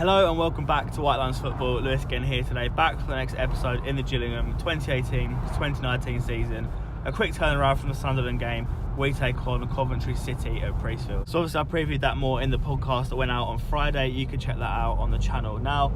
Hello and welcome back to White Lines Football. Lewis again here today, back for the next episode in the Gillingham 2018-2019 season. A quick turnaround from the Sunderland game. We take on Coventry City at Priestfield. So obviously I previewed that more in the podcast that went out on Friday. You can check that out on the channel now.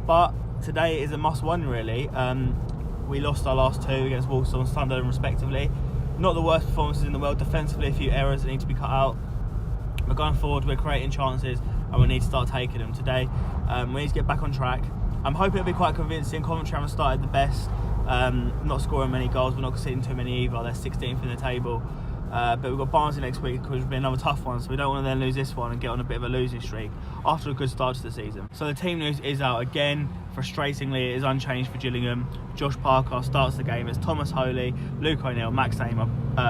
But today is a must-win really. We lost our last two against Walsall and Sunderland respectively. Not the worst performances in the world. Defensively, a few errors that need to be cut out. But going forward, we're creating chances and we need to start taking them today. We need to get back on track. I'm hoping it'll be quite convincing. Coventry haven't started the best, not scoring many goals, but not conceding too many either. They're 16th in the table. But we've got Barnsley next week, which will be another tough one, so we don't want to then lose this one and get on a bit of a losing streak after a good start to the season. So the team news is out again. Frustratingly, it is unchanged for Gillingham. Josh Parker starts the game. It's Thomas Holy, Luke O'Neill, Max Tamer,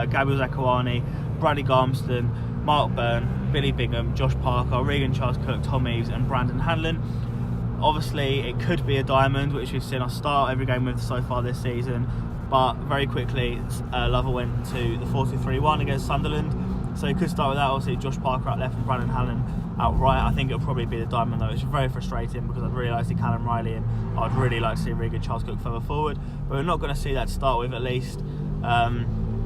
Gabriel Zakuani, Bradley Garmston, Mark Byrne, Billy Bingham, Josh Parker, Regan Charles Cook, Tom Eves and Brandon Hanlon. Obviously it could be a diamond, which we've seen us start every game with so far this season, but very quickly Lovell went to the 4-2-3-1 against Sunderland, so he could start with that. Obviously Josh Parker out left and Brandon Hanlon out right. I think it'll probably be the diamond though. It's very frustrating because I'd really like to see Callum Riley and I'd really like to see Regan Charles Cook further forward, but we're not going to see that to start with at least.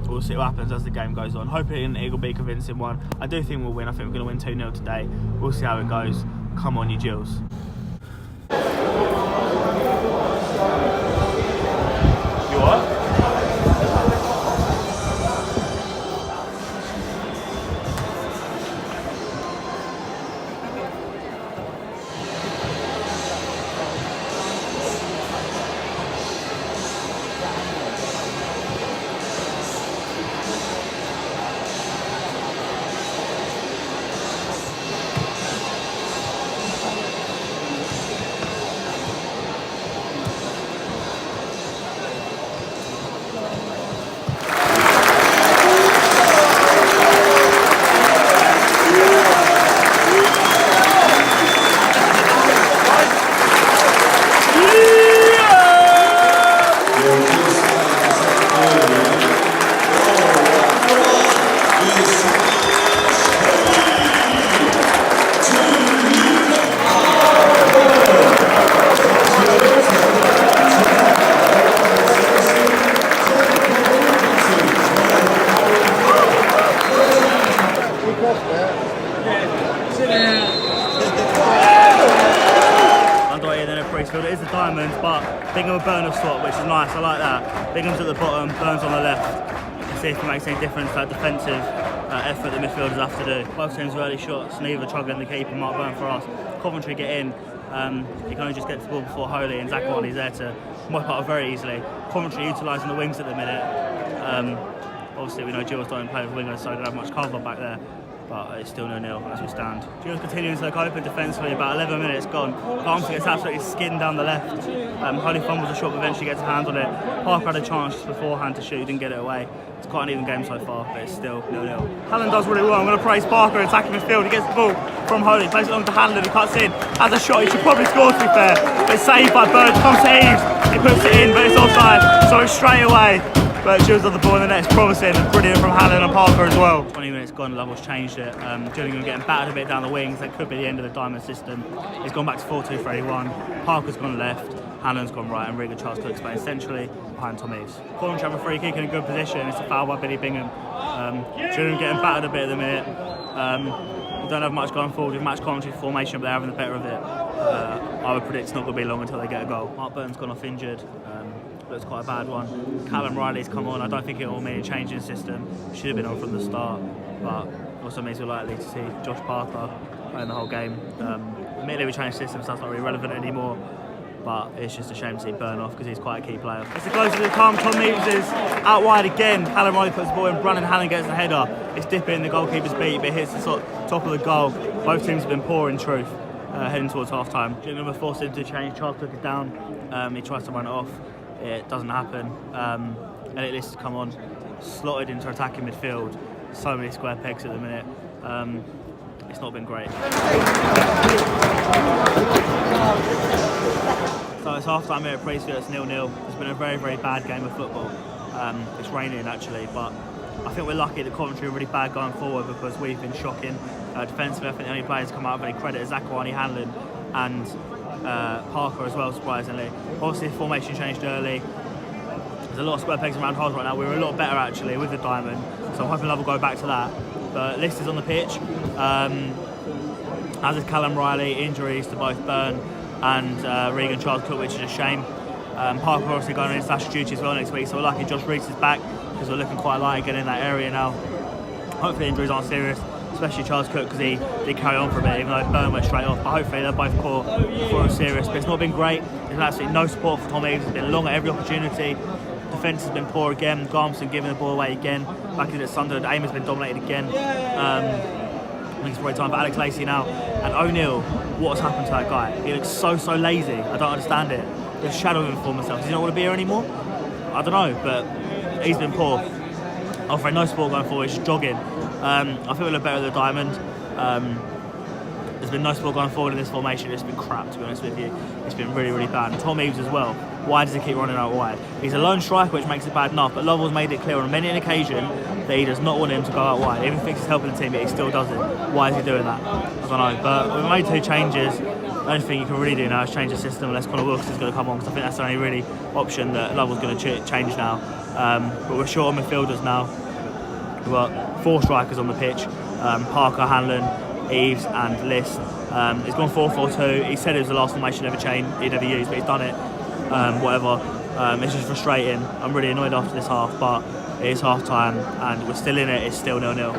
We'll see what happens as the game goes on. Hoping it will be a convincing one. I do think we'll win. I think we're going to win 2-0 today. We'll see how it goes. Come on, you Gills. You what? Priestfield. It is a diamond, but Bingham and Byrne have swapped, which is nice. I like that. Bingham's at the bottom, Byrne's on the left. Let's see if it makes any difference to that defensive effort that midfielders have to do. Both teams early shots, neither Trugger and the keeper, Mark Byrne for us. Coventry get in. You can only just get to the ball before Holy, and Zakuani's there to wipe out very easily. Coventry utilising the wings at the minute. Obviously we know Gills don't play with wingers, so they don't have much cover back there. But it's still 0-0 as we stand. Gills continuing to look open defensively, about 11 minutes gone. Garmston gets absolutely skinned down the left. Holy fumbles a shot, but eventually gets a hand on it. Parker had a chance beforehand to shoot, didn't get it away. It's quite an even game so far, but it's still 0-0. Hanlon does really well. I'm going to praise Parker attacking midfield. He gets the ball from Holy, plays it along to Hanlon, who cuts in, has a shot. He should probably score, to be fair. But it's saved by Bird, comes to Eves. He puts it in, but it's offside, so it's straight away. But Gills on the ball in the net, it's promising and brilliant from Hanlon and Parker as well. 20 minutes gone, Lovell's changed it. Gillingham getting battered a bit down the wings. That could be the end of the diamond system. He's gone back to 4-2-3-1. Parker's gone left, Hanlon's gone right, and Regan Charles Cook's playing centrally behind Tom Eves. Coventry have a free kick in a good position. It's a foul by Billy Bingham. Gillingham getting battered a bit at the minute. We don't have much going forward. We've matched Coventry formation, but they're having the better of it. I would predict it's not going to be long until they get a goal. Mark Byrne's gone off injured. Looks quite a bad one. Callum Riley's come on. I don't think it will mean a change in system. Should have been on from the start, but also means we're likely to see Josh Parker playing the whole game. Admittedly, we changed systems, so that's not really relevant anymore. But it's just a shame to see Byrne off because he's quite a key player. It's the closest to the come. Tom Eves is out wide again. Callum Riley puts the ball in. Brandon Hanlon gets the header. It's dipping. The goalkeeper's beat, but it hits the top of the goal. Both teams have been poor in truth. Heading towards half time. Gillingham are forced him to change. Charles Cook is down. He tries to run it off. It doesn't happen. Elliott List has come on, slotted into attacking midfield. So many square pegs at the minute. It's not been great. So it's half time here at Priestfield. It's 0-0. It's been a very, very bad game of football. It's raining actually, but I think we're lucky that Coventry are really bad going forward because we've been shocking. Defensively, I think the only players come out of any credit is Zakuani, Hanlon, and Parker as well, surprisingly. Obviously, the formation changed early. There's a lot of square pegs around holes right now. We were a lot better actually with the diamond, so I'm hoping Lovell will go back to that. But List is on the pitch, as is Callum Riley. Injuries to both Byrne and Regan Charles Cook, which is a shame. Parker obviously going on international duty as well next week, so we're lucky Josh Rhys is back because we're looking quite light again in that area now. Hopefully injuries aren't serious, especially Charles Cook because he did carry on for a bit even though Byrne went straight off, but hopefully they're both caught before it's serious. But it's not been great. There's been absolutely no support for Tom Eaves. It's been long at every opportunity. Defence has been poor again. Garmson giving the ball away again. Back in at Sunderland, Aim has been dominated again. I think it's probably time for Alex Lacey now. And O'Neill, what's happened to that guy? He looks so lazy. I don't understand it. The shadow of him for himself. Does he not want to be here anymore? I don't know, but he's been poor. Offering no support going forward, just jogging. I think we look better at the diamond. There's been no support going forward in this formation. It's been crap, to be honest with you. It's been really bad. And Tom Eaves as well. Why does he keep running out wide? He's a lone striker, which makes it bad enough, but Lovell's made it clear on many an occasion that he does not want him to go out wide. Even if he thinks he's helping the team, yet he still does it. Why is he doing that? I don't know. But we've made 2 changes. The only thing you can really do now is change the system unless Connor Wilkinson's going to come on, because I think that's the only really option that Lovell's going to change now. But we're short on midfielders now. We've got 4 strikers on the pitch. Parker, Hanlon, Eaves and List. He's gone 4-4-2. He said it was the last formation he'd ever used, but he's done it. Whatever. It's just frustrating. I'm really annoyed after this half, but it is half time and we're still in it. It's still 0-0.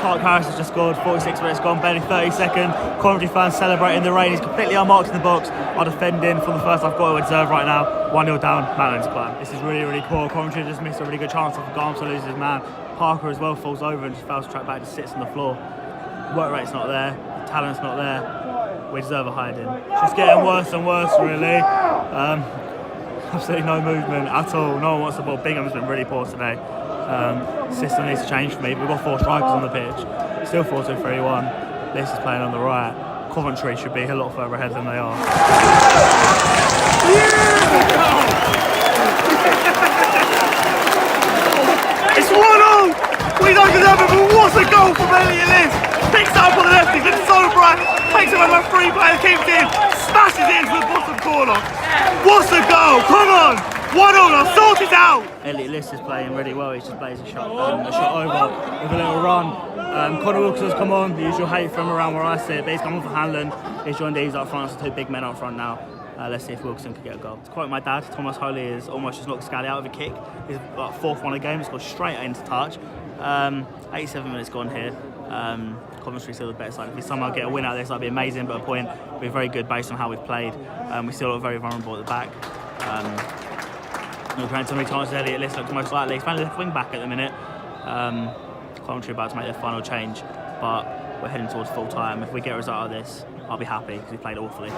Clarke-Harris has just scored, 46 minutes gone, barely 30 seconds. Coventry fans celebrating the rain. He's completely unmarked in the box. Our defending from the first half got to reserve right now. 1-0 down, Madeleine's climb. This is really poor. Coventry just missed a really good chance off Garmson loses his man. Parker as well falls over and just fails to track back, just sits on the floor. Work rate's not there, the talent's not there. We deserve a hiding. It's just getting worse and worse, really. Absolutely no movement at all. No one wants the ball. Bingham's been really poor today. System needs to change for me. We've got 4 strikers on the pitch. Still 4-2-3-1. List is playing on the right. Coventry should be a lot further ahead than they are. It's 1-0! We don't deserve it, but what's a goal from Elliott List? Picks it up on the left, he's been so bright. Takes it over 3 players, keeps it in, smashes it into the bottom corner. What's a goal? Come on! 1-0, I'll sort it out! Elliott List is playing really well. He just plays a shot over with a little run. Connor Wilkinson's come on. The usual hate from around where I sit, but he's come on for Hanlon. He's joined these up front, so 2 big men up front now. Let's see if Wilkinson can get a goal. To quote my dad, Thomas Holy is almost just knocked Scally out of a kick. He's like 4th one a game. He's gone straight into touch. 87 minutes gone here. Coventry still the better side. If we somehow get a win out of this, that'd be amazing. But a point would be very good based on how we've played. We still look very vulnerable at the back. We're playing so many chances. Elliott List looks most likely. He's playing left wing back at the minute. Coventry about to make their final change, but we're heading towards full time. If we get a result out of this, I'll be happy because we played awfully.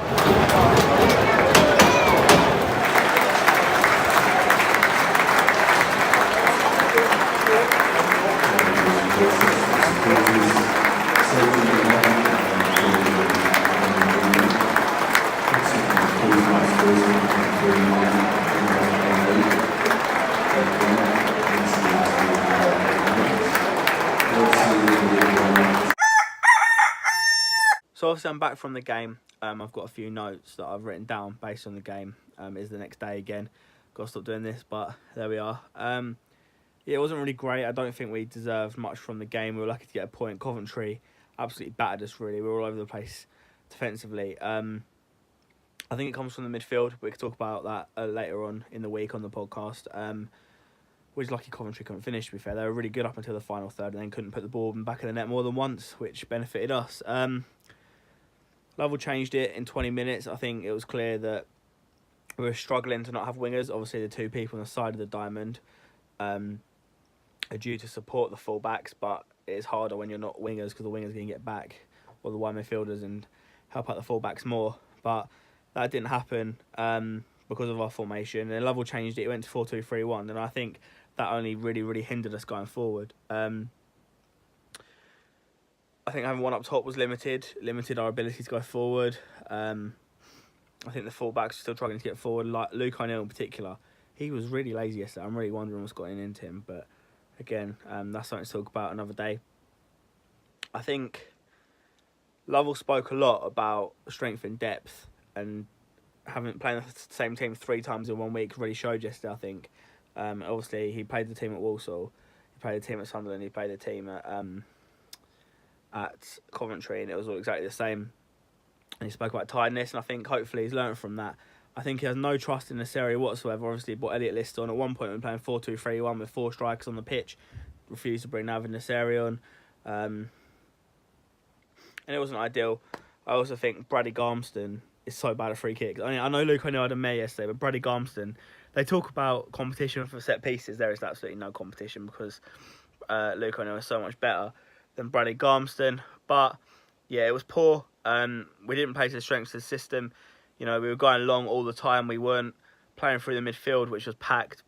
So obviously I'm back from the game. I've got a few notes that I've written down based on the game. It's the next day again. Got to stop doing this, but there we are. Yeah, it wasn't really great. I don't think we deserved much from the game. We were lucky to get a point. Coventry absolutely battered us, really. We were all over the place defensively. I think it comes from the midfield. We could talk about that later on in the week on the podcast. We're just lucky Coventry couldn't finish, to be fair. They were really good up until the final third and then couldn't put the ball in the back of the net more than once, which benefited us. Lovell changed it in 20 minutes. I think it was clear that we were struggling to not have wingers. Obviously, the 2 people on the side of the diamond are due to support the full-backs, but it is harder when you're not wingers because the wingers can get back, or the wide midfielders, and help out the full-backs more. But that didn't happen because of our formation. And Lovell changed it. It went to 4-2-3-1, and I think that only really hindered us going forward. I think having one up top was limited our ability to go forward. I think the full-backs are still struggling to get forward, like Luke O'Neill in particular. He was really lazy yesterday. I'm really wondering what's gotten into him, but again, that's something to talk about another day. I think Lovell spoke a lot about strength and depth, and having playing the same team 3 times in 1 week really showed yesterday, I think. Obviously, he played the team at Walsall, he played the team at Sunderland, he played the team at Coventry, and it was all exactly the same. And he spoke about tiredness, and I think hopefully he's learned from that. I think he has no trust in this area whatsoever. Obviously, he brought Elliott List on. At one point, we were playing 4-2-3-1 with 4 strikers on the pitch. Refused to bring Nav in this area on. And it wasn't ideal. I also think Brady Garmston is so bad at free kicks. I mean, I know Luke O'Neill had a mare yesterday, but Brady Garmston, they talk about competition for set pieces. There is absolutely no competition because Luke O'Neill is so much better than Brady Garmston. But yeah, it was poor. We didn't play to the strengths of the system. You know, we were going long all the time. We weren't playing through the midfield, which was packed.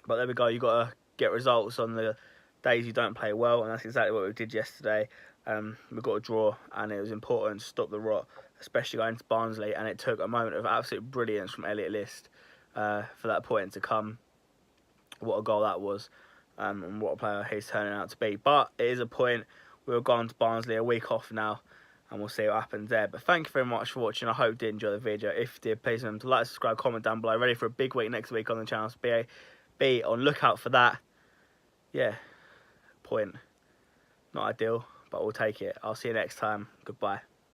But there we go. You've got to get results on the days you don't play well, and that's exactly what we did yesterday. We got a draw, and it was important to stop the rot, especially going to Barnsley. And it took a moment of absolute brilliance from Elliott List for that point to come. What a goal that was, and what a player he's turning out to be. But it is a point. We're going to Barnsley a week off now, and we'll see what happens there. But thank you very much for watching. I hope you did enjoy the video. If you did, please remember to like, subscribe, comment down below. Ready for a big week next week on the channel, so be on lookout for that. Yeah, point. Not ideal, but we'll take it. I'll see you next time. Goodbye.